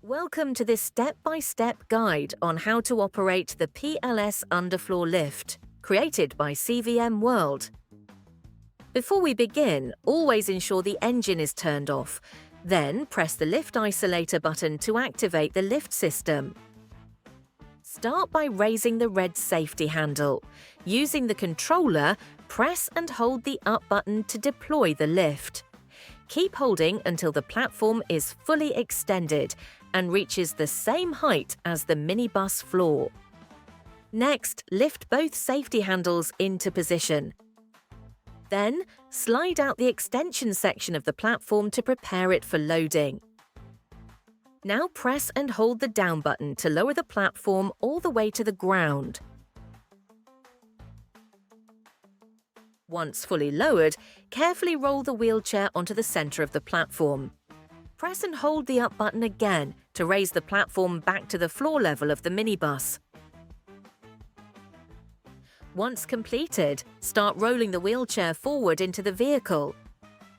Welcome to this step-by-step guide on how to operate the PLS Underfloor lift, created by CVM World. Before we begin, always ensure the engine is turned off. Then press the lift isolator button to activate the lift system. Start by raising the red safety handle. Using the controller, press and hold the up button to deploy the lift. Keep holding until the platform is fully extended and reaches the same height as the minibus floor. Next, lift both safety handles into position. Then, slide out the extension section of the platform to prepare it for loading. Now press and hold the down button to lower the platform all the way to the ground. Once fully lowered, carefully roll the wheelchair onto the center of the platform. Press and hold the up button again to raise the platform back to the floor level of the minibus. Once completed, start rolling the wheelchair forward into the vehicle.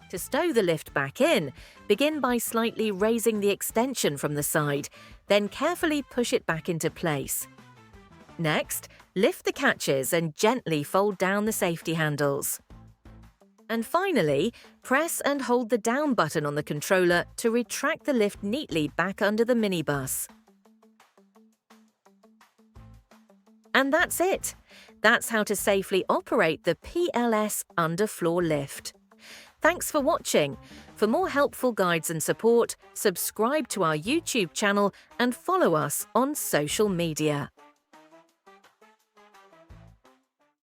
To stow the lift back in, begin by slightly raising the extension from the side, then carefully push it back into place. Next, lift the catches and gently fold down the safety handles. And finally, press and hold the down button on the controller to retract the lift neatly back under the minibus. And that's it. That's how to safely operate the PLS Underfloor lift. Thanks for watching. For more helpful guides and support, subscribe to our YouTube channel and follow us on social media.